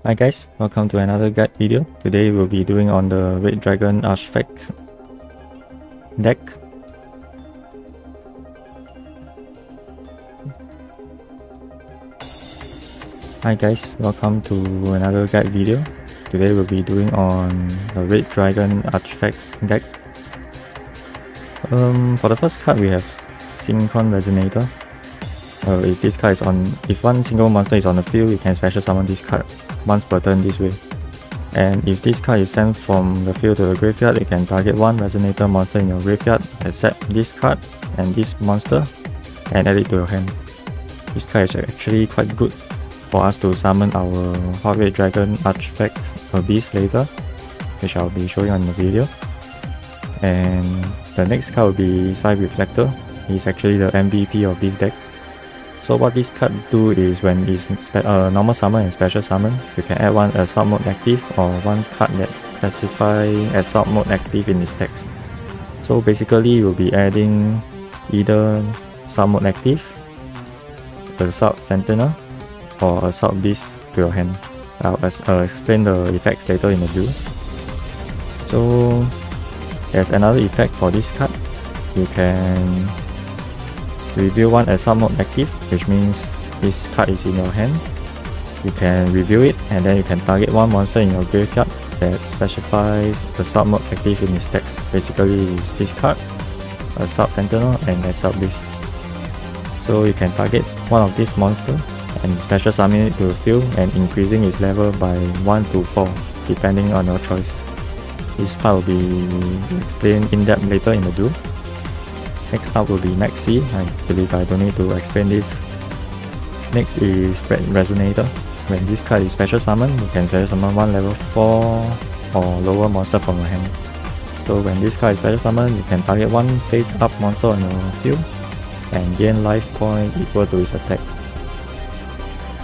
Hi guys, welcome to another guide video. Today we'll be doing on the Red Dragon Archfiend deck. Hi guys, welcome to another guide video. Today we'll be doing on the Red Dragon Archfiend deck. For the first card we have Synkron Resonator. If this card is on, if one single monster is on the field, you can special summon this card once per turn this way. And if this card is sent from the field to the graveyard, you can target one Resonator monster in your graveyard, except this card and this monster, and add it to your hand. This card is actually quite good for us to summon our Hot Red Dragon Archfiend Abyss later, which I'll be showing on the video. And the next card will be Psi-Reflector. He's actually the MVP of this deck. So what this card do is when it's normal summon and special summon, you can add one Assault mode active or one card that specifies Assault mode active in its text. So basically you'll be adding either Assault mode active, Assault Sentinel, or Assault Beast to your hand. I'll explain the effects later in the duel. So there's another effect for this card. You can reveal one Assault mode active, which means this card is in your hand. You can reveal it and then you can target one monster in your graveyard that specifies Assault mode active in its text. Basically it's this card, Assault Sentinel and Assault Beast. So you can target one of these monsters and special summon it to the field and increasing its level by 1 to 4 depending on your choice. This part will be explained in depth later in the duel. Next up will be maxxc. I believe I don't need to explain this. Next is Red Resonator. When this card is special summon, you can special summon one level 4 or lower monster from your hand. So when this card is special summon, you can target one face up monster on your field and gain life point equal to its attack.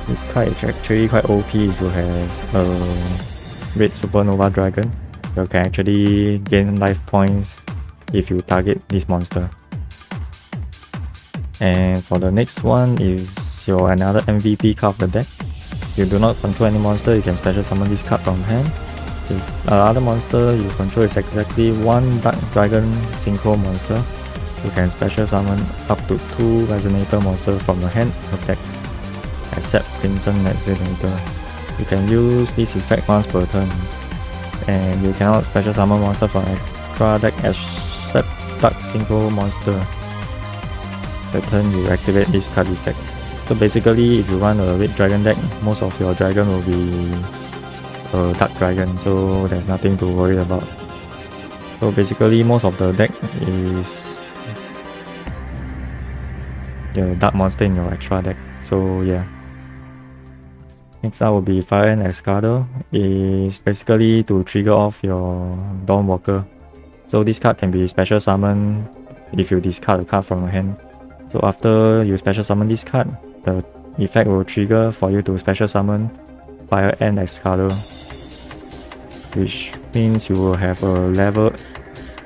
This card is actually quite OP if you have a red supernova dragon. You can actually gain life points if you target this monster. And for the next one is your another MVP card of the deck. If you do not control any monster, you can special summon this card from hand. If another monster you control is exactly one Dark Dragon Synchro monster, you can special summon up to 2 Resonator monsters from your hand or deck, except Crimson Resonator. You can use this effect once per turn, and you cannot special summon monster from extra deck except Dark Synchro monster. The turn you activate this card effect. So basically if you run a Red Dragon deck, most of your dragon will be a Dark Dragon, so there's nothing to worry about. So basically most of the deck is the Dark monster in your extra deck. So yeah. Next up will be Fire Ant Ascator. Is basically to trigger off your Dawnwalker. So this card can be special summoned if you discard a card from your hand. So after you special summon this card, the effect will trigger for you to special summon Fire Ant Ascator, which means you will have a level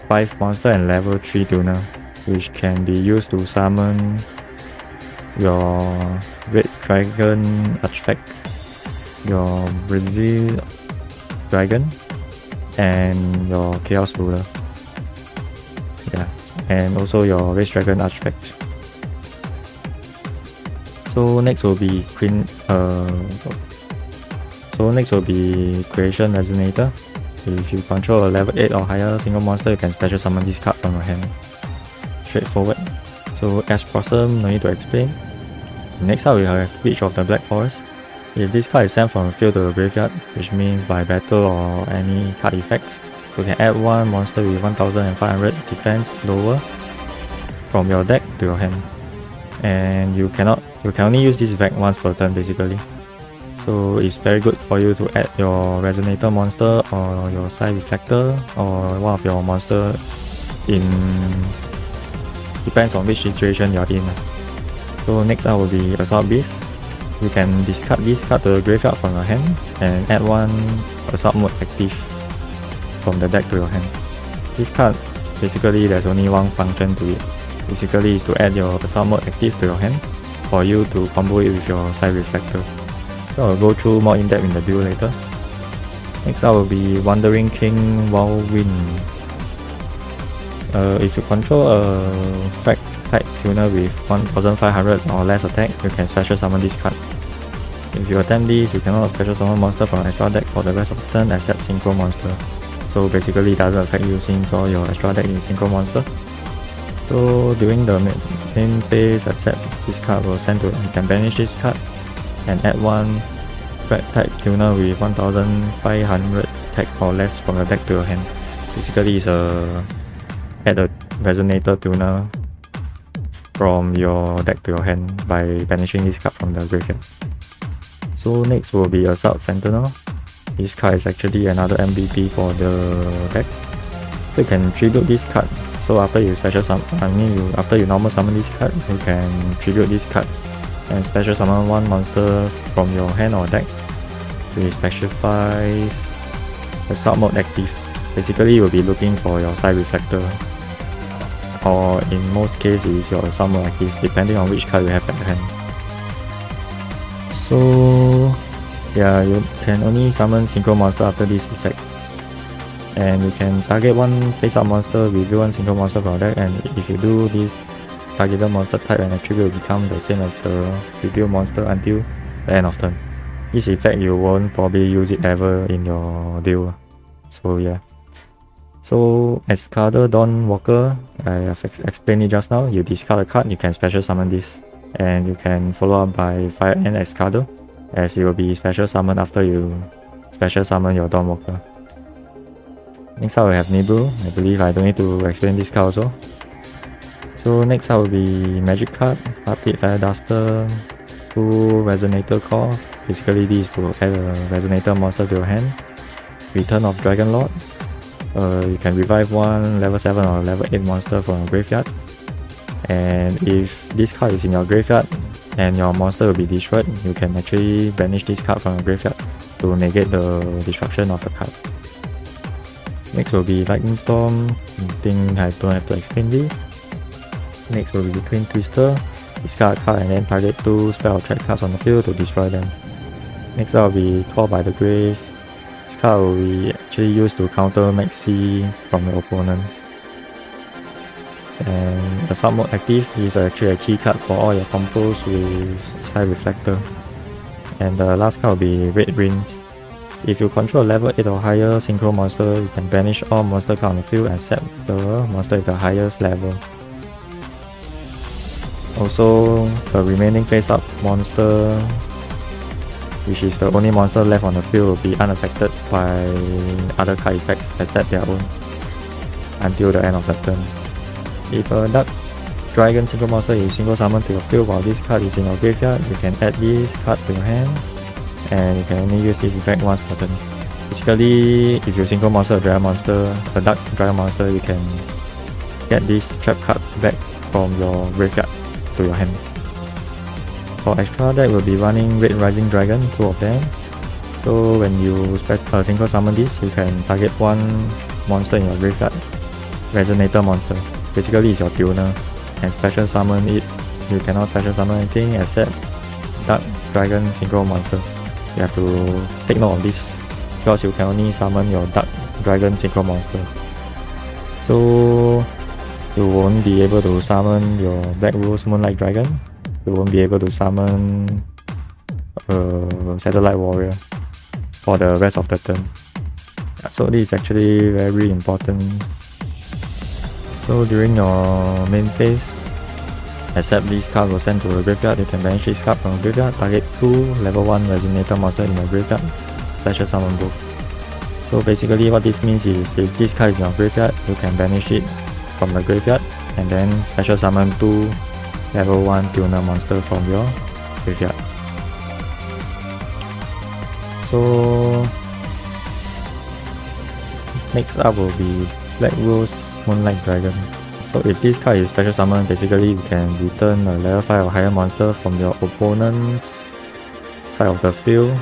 5 monster and level 3 tuner, which can be used to summon your Red Dragon Archfiend, your Brazil Dragon, and your Chaos Ruler. Yeah, and also your Red Dragon Archfiend. So next will be Creation Resonator. If you control a level 8 or higher single monster, you can special summon this card from your hand. Straightforward. So Ash Blossom, no need to explain. Next up we have Witch of the Black Forest. If this card is sent from the field to the graveyard, which means by battle or any card effects, you can add one monster with 1500 defense lower from your deck to your hand. And you can only use this effect once per turn basically. So it's very good for you to add your Resonator monster or your Psi-Reflector or one of your monster in, depends on which situation you're in. So next up will be Assault Beast. You can discard this card to the graveyard from your hand and add one Assault mode active from the deck to your hand. This card, basically there's only one function to it. Basically is to add your Assault mode active to your hand for you to combo it with your Psi-Reflector. So I'll go through more in depth in the duel later. Next up will be Wandering Wildwind. If you control a frag type tuner with 1500 or less attack, you can special summon this card. If you attempt this, you cannot special summon monster from extra deck for the rest of the turn except synchro monster. So basically it doesn't affect you since all your extra deck is synchro monster. So during the main phase, except this card will send to, you can banish this card and add one frag type tuner with 1500 attack or less from your deck to your hand. Basically it's add a Resonator tuner from your deck to your hand by banishing this card from the graveyard. So next will be Assault Sentinel. This card is actually another MVP for the deck. So you can tribute this card. So after you special summon, after you normal summon this card, you can tribute this card and special summon one monster from your hand or deck, which specifies Assault mode active. Basically you will be looking for your Psi-Reflector, or in most cases your Assault mode active, depending on which card you have at hand. So yeah, you can only summon synchro monster after this effect, and you can target one face up monster, reveal one synchro monster from your deck, and if you do this, targeted monster type and attribute will become the same as the reveal monster until the end of turn. This effect you won't probably use it ever in your duel. So yeah. So Ascator Dawnwalker, I have explained it just now. You discard a card, you can special summon this, and you can follow up by Fire Ant Ascator, as it will be special summon after you special summon your Dawnwalker. Next up we have Nibiru. I believe I don't need to explain this card also. So next up will be magic card, Harpie Fire Duster, 2 Resonator Call. Basically this is to add a Resonator monster to your hand. Return of Dragon Lord. You can revive one level 7 or level 8 monster from your graveyard. And if this card is in your graveyard and your monster will be destroyed, you can actually banish this card from your graveyard to negate the destruction of the card. Next will be Lightning Storm. I think I don't have to explain this. Next will be Twin Twister. Discard a card and then target 2 spell or trap cards on the field to destroy them. Next up will be Call by the Grave. This card will be actually used to counter maxxc from your opponents. And Assault mode active is actually a key card for all your combos with Psi-Reflector. And the last card will be Red Regins. If you control a level 8 or higher synchro monster, you can banish all monster cards on the field except the monster with the highest level. Also, the remaining face-up monster, which is the only monster left on the field, will be unaffected by other card effects except their own until the end of the turn. If a Dark Dragon synchro monster is synchro summoned to your field while this card is in your graveyard, you can add this card to your hand, and you can only use this effect once per turn. Basically, if you synchro monster a Dragon monster, a Dark Dragon monster, you can get this trap card back from your graveyard to your hand. For extra deck, we'll be running Red Rising Dragon, 2 of them. So when you synchro summon this, you can target one monster in your graveyard, Resonator monster. Basically it's your tuner, and special summon it. You cannot special summon anything except Dark Dragon synchro monster. You have to take note of this because you can only summon your Dark Dragon synchro monster. So you won't be able to summon your Black Rose Moonlight Dragon. You won't be able to summon Satellite Warrior for the rest of the turn. So this is actually very important. So during your main phase, except this card will send to the graveyard, you can banish this card from the graveyard, target 2 level 1 Resonator monster in your graveyard, special summon both. So basically what this means is, if this card is in your graveyard, you can banish it from the graveyard and then special summon 2 level 1 tuner monster from your graveyard. So next up will be Black Rose Moonlight Dragon. So if this card is special summon, basically you can return a level 5 or higher monster from your opponent's side of the field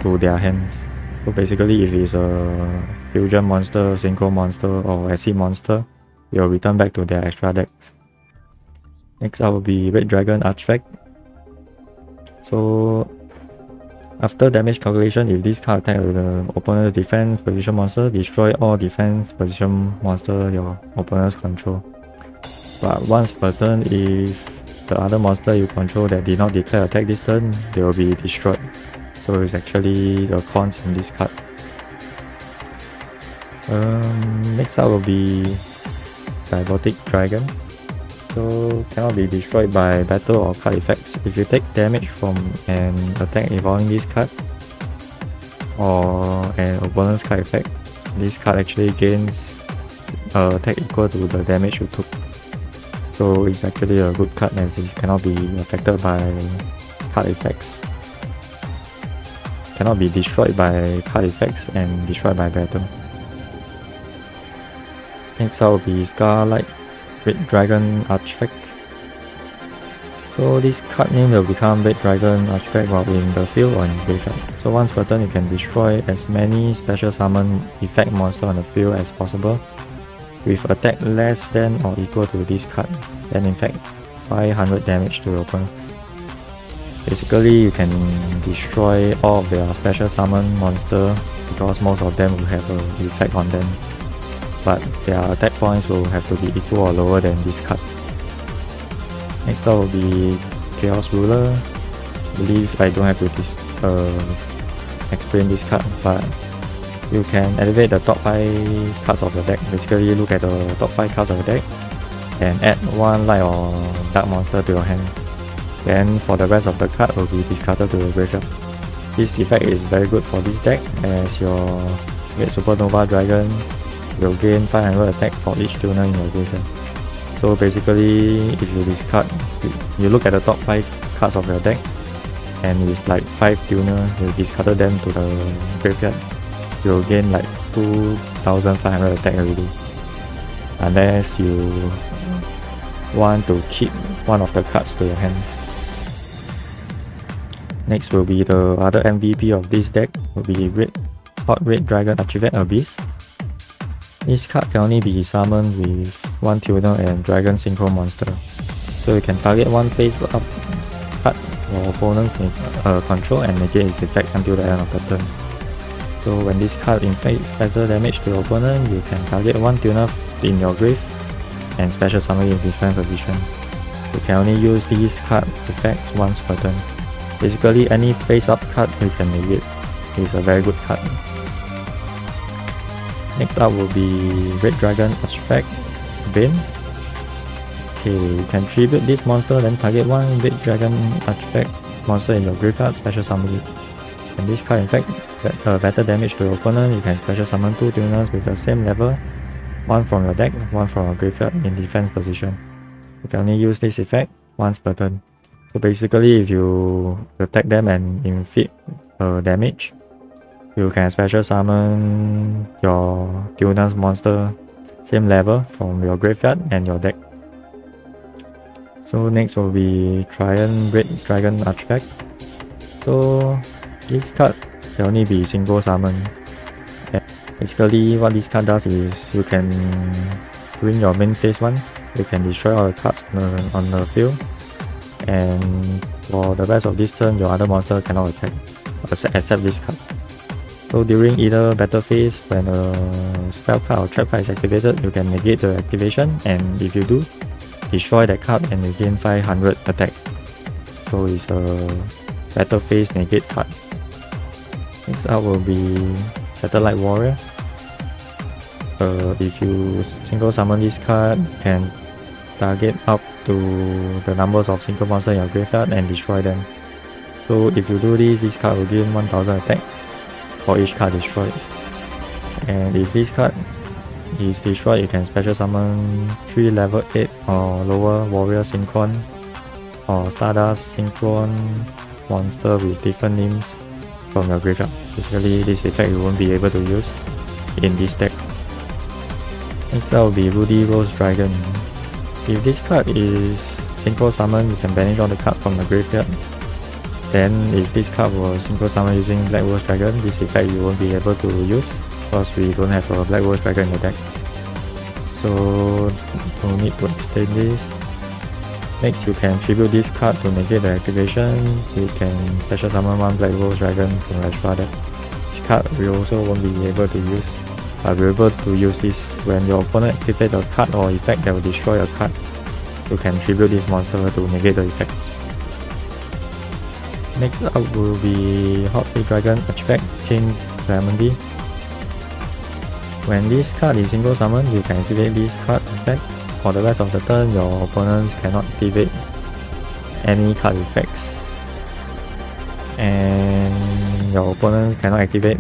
to their hands. So basically if it's a fusion monster, synchro monster or acid monster, it will return back to their extra decks. Next up will be Red Dragon Archfiend. So After damage calculation, if this card attack the opponent's defense position monster, destroy all defense position monster your opponents control. But once per turn, if the other monster you control that did not declare attack this turn, they will be destroyed. So it's actually the cons in this card. Next up will be Diabotic Dragon. So cannot be destroyed by battle or card effects. If you take damage from an attack involving this card or an opponent's card effect, this card actually gains attack equal to the damage you took. So it's actually a good card as it cannot be affected by card effects. Cannot be destroyed by card effects and destroyed by battle. Next up will be Scarlight, Red Dragon Archfiend. So this card name will become Red Dragon Archfiend while in the field or in graveyard. So once per turn you can destroy as many special summon effect monster on the field as possible with attack less than or equal to this card, then inflict 500 damage to your opponent. Basically you can destroy all of their special summon monster because most of them will have an effect on them, but their attack points will have to be equal or lower than this card. Next up will be Chaos Ruler. I believe I don't have to explain this card, but you can elevate the top 5 cards of your deck. Basically look at the top 5 cards of your deck and add one light or dark monster to your hand. Then for the rest of the card will be discarded to your graveyard. This effect is very good for this deck as your Red Supernova Dragon will gain 500 attack for each tuner in your graveyard. So basically if you discard, you look at the top 5 cards of your deck and it's like 5 tuner, you discarded them to the graveyard, you'll gain like 2500 attack already, unless you want to keep one of the cards to your hand. Next will be the other MVP of this deck, will be Hot Red Dragon Archfiend Abyss. This card can only be summoned with one tuner and dragon synchro monster, so you can target one face up card your opponents may control and negate its effect until the end of the turn. So when this card inflicts special damage to your opponent, you can target one tuner in your grave and special summon in defense position. You can only use these card effects once per turn. Basically any face up card you can negate is a very good card. Next up will be Red Dragon Archfiend Bane. Okay, you can tribute this monster, then target one Red Dragon Archfiend monster in your graveyard, special summon it. And this card inflict better damage to your opponent, you can special summon 2 tuners with the same level, one from your deck, one from your graveyard in defense position. You can only use this effect once per turn. So basically if you attack them and inflict damage, you can special summon your tuners monster same level from your graveyard and your deck. So next will be Red Dragon Archfiend. So this card can only be single summon. Basically what this card does is you can, during your main phase 1, you can destroy all the cards on the field, and for the rest of this turn your other monster cannot attack except this card. So during either battle phase, when a spell card or trap card is activated, you can negate the activation, and if you do, destroy that card and you gain 500 attack. So it's a battle phase negate card. Next up will be Satellite Warrior. If you single summon this card, you can target up to the numbers of single monsters in your graveyard and destroy them. So if you do this card will gain 1000 attack for each card destroyed. And if this card is destroyed, you can special summon 3 level 8 or lower warrior synchron or stardust synchron monster with different names from your graveyard. Basically this effect you won't be able to use in this deck. Next up will be Rudy Rose Dragon. If this card is synchro summon, you can banish all the card from the graveyard. Then if this card was synchro summon using Black Rose Dragon, this effect you won't be able to use because we don't have a Black Rose Dragon in the deck. So no need to explain this. Next, you can tribute this card to negate the activation. You can special summon one Black Rose Dragon from Rashford. This card we also won't be able to use, but we're able to use this when your opponent activates a card or effect that will destroy a card. You can tribute this monster to negate the effects. Next up will be Red Dragon Archfiend King Remedy. When this card is single summoned, you can activate this card effect. For the rest of the turn, your opponents cannot activate any card effects, and your opponent cannot activate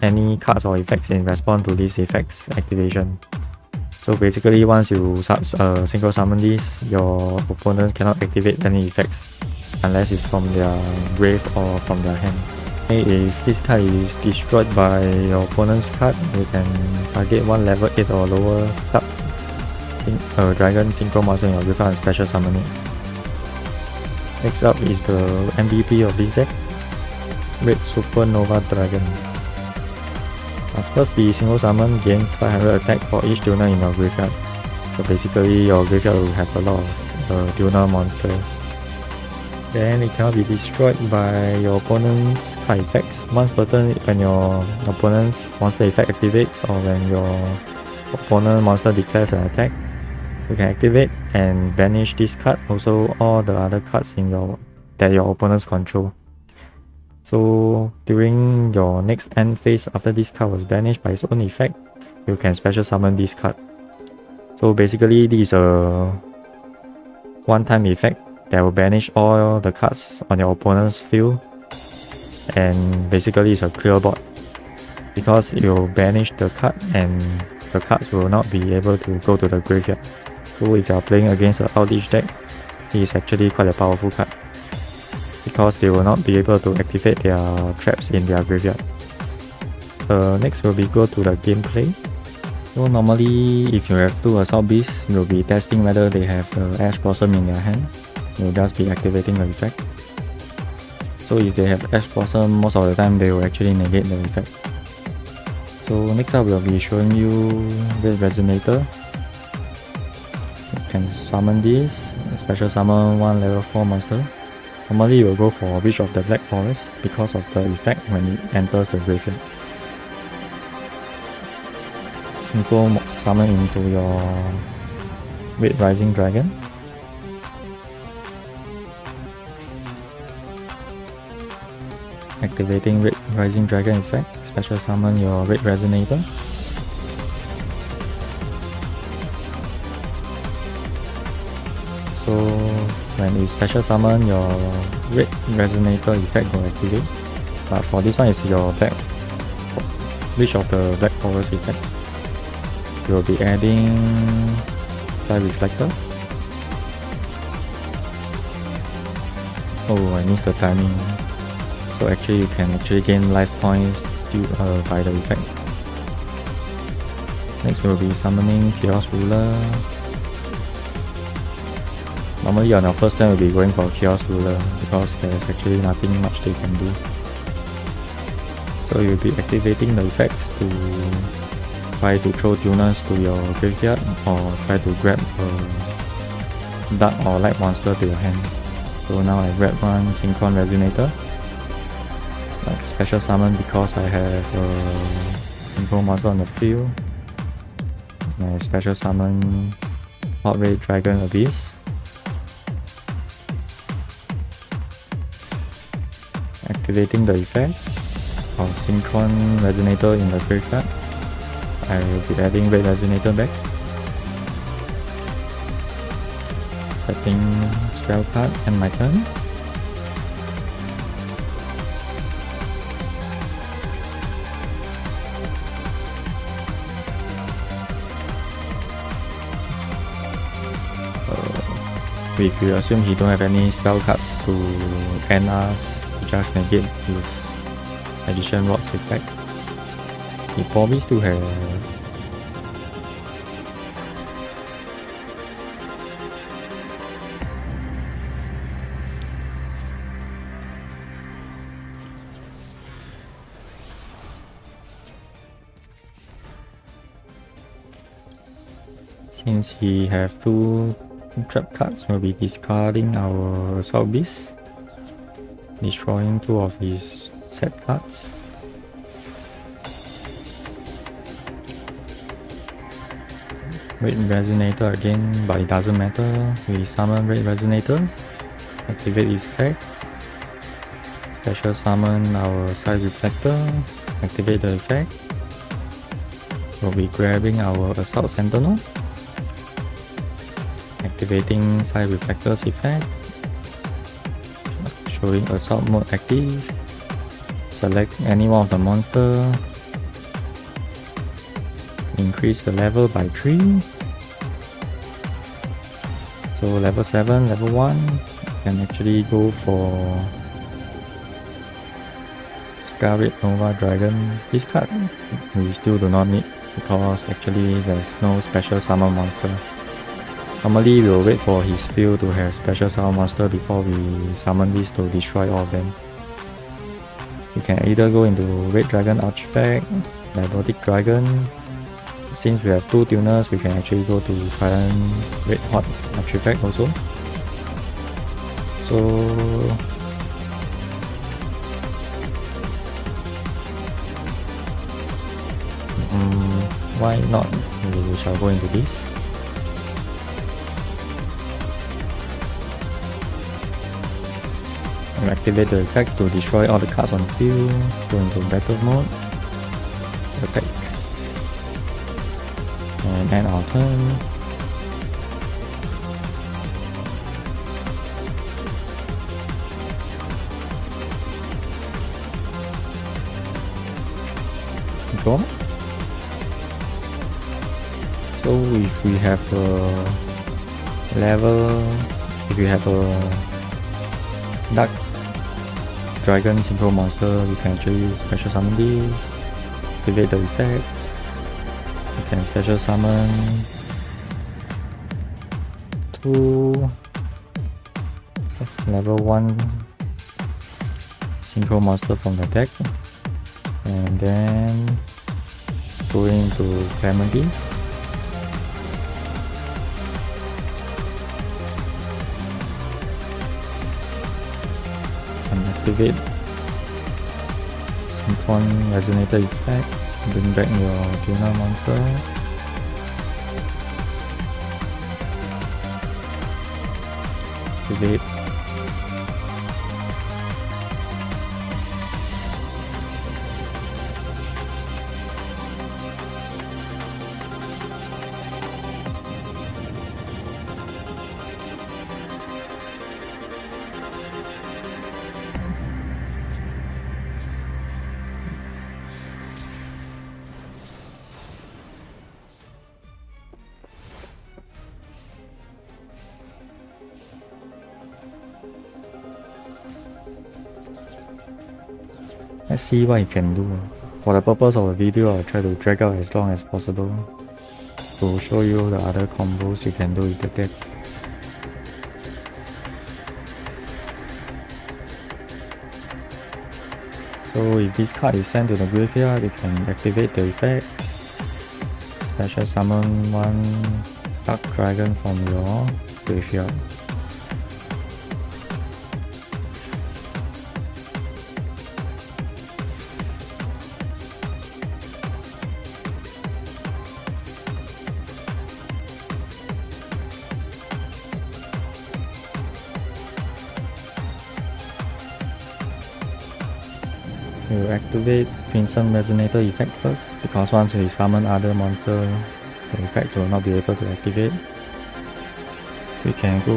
any cards or effects in response to this effect's activation. So basically, once you synchro summon this, your opponent cannot activate any effects unless it's from their grave or from their hand. If this card is destroyed by your opponent's card, you can target one level 8 or lower Dragon Synchro monster in your graveyard and special summon it. Next up is the MVP of this deck, Red Supernova Dragon. Must first be single summon, gains 500 attack for each tuner in your graveyard. So basically your graveyard will have a lot of tuner monsters. Then it cannot be destroyed by your opponent's card effects. Once per turn, when your opponent's monster effect activates or when your opponent monster declares an attack, you can activate and banish this card, also all the other cards in that your opponents control. So during your next end phase, after this card was banished by its own effect, you can special summon this card. So basically this is a one-time effect that will banish all the cards on your opponent's field, and basically it's a clear board because you will banish the card and the cards will not be able to go to the graveyard. So if you are playing against an outreach deck, it is actually quite a powerful card because they will not be able to activate their traps in their graveyard. Next will be go to the gameplay. So normally if you have two Assault Beasts, you'll be testing whether they have Ash Blossom in their hand. You'll just be activating the effect. So if they have Ash Blossom, most of the time they will actually negate the effect. So next up we'll be showing you Red Resonator. You can summon this, special summon one level 4 monster. Normally you will go for Witch of the Black Forest because of the effect when it enters the graveyard. Synchro summon into your Red Rising Dragon. Activating Red Rising Dragon effect, special summon your Red Resonator. So when you special summon, your Red Resonator effect will activate. But for this one, it's your Witch of the Black Forest effect. You will be adding Psi-Reflector. Oh, I missed the timing. So actually you can gain life points by the effect. Next we'll be summoning Chaos Ruler. Normally on our first turn we'll be going for Chaos Ruler because there's actually nothing much they can do. So you'll be activating the effects to try to throw tuners to your graveyard or try to grab a dark or light monster to your hand. So now I grab one Synkron Resonator. Special summon because I have a Synchro monster on the field. I special summon Red Dragon Abyss. Activating the effects of Synkron Resonator in the graveyard. I will be adding Red Resonator back. Setting spell card and my turn. If you assume he don't have any spell cards to end us, just negate his Magician Rod's effect. He probably still have since he have two trap cards, we'll be discarding our Assault Beast, destroying 2 of his set cards. Red Resonator again, but it doesn't matter. We summon Red Resonator, activate its effect, special summon our Psi-Reflector, activate the effect. We'll be grabbing our Assault Sentinel, activating Psi-Reflector's effect, showing Assault mode active, select any one of the monster, increase the level by 3. So level 7, level 1, can actually go for Scarlet Nova Dragon. This card we still do not need because actually there's no special summon monster. Normally we'll wait for his field to have special summon monster before we summon this to destroy all of them. We can either go into Red Dragon Archfiend, Diabolic Dragon. Since we have 2 tuners, we can actually go to Red Hot Archfiend also. So why not? We shall go into this. And activate the effect to destroy all the cards on the field. Go into battle mode. Attack. And end our turn. Draw. So if we have a level, if we have a Dark Dragon Synchro monster, we can actually special summon this, activate the effects. We can special summon 2 level 1 Synchro monster from the deck, and then go into Clementine's. Activate Synkron Resonator effect, bring back your tuner monster. Activate Let's see what you can do. For the purpose of the video, I'll try to drag out as long as possible to show you the other combos you can do with the deck. So if this card is sent to the graveyard, you can activate the effect, special summon 1 Dark Dragon from your graveyard. You activate Crimson Resonator effect first, because once we summon other monster, the effects will not be able to activate. We can go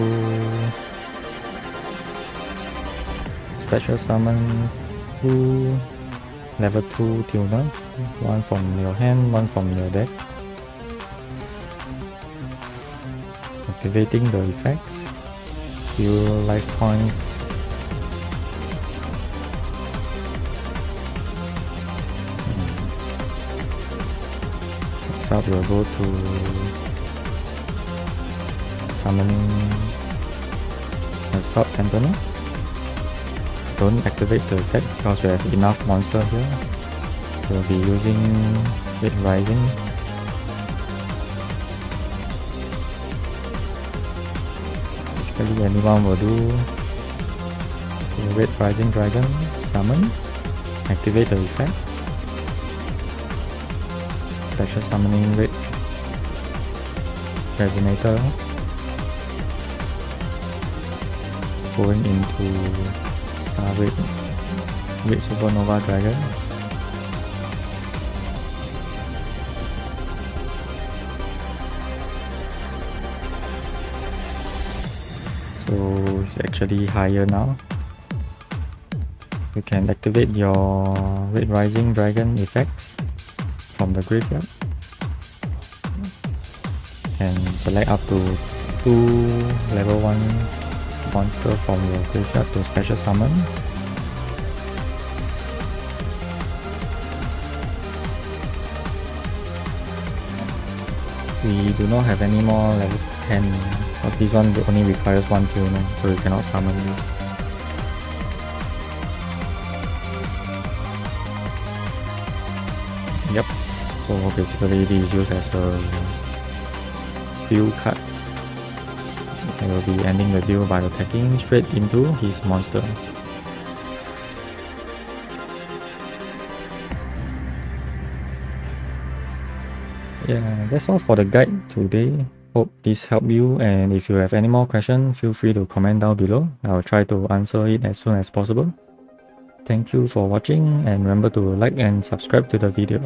special summon 2 level 2 tuners, 1 from your hand, 1 from your deck. Activating the effects, few life points. Next up we'll go to summoning Assault Sentinel. Don't activate the effect because we have enough monster here. We'll be using Red Rising. Basically anyone will do. So Red Rising Dragon, summon, activate the effects, special summoning Red Resonator, going into Red Supernova Dragon. So it's actually higher now. You can activate your Red Rising Dragon effects from the graveyard and select up to 2 level 1 monster from your graveyard to special summon. We do not have any more level 10, but this one only requires 1 tuner, so you cannot summon this. Yep, so basically this is used as a duel card. I will be ending the duel by attacking straight into his monster. Yeah, that's all for the guide today. Hope this helped you, and if you have any more questions, feel free to comment down below. I'll try to answer it as soon as possible. Thank you for watching, and remember to like and subscribe to the video.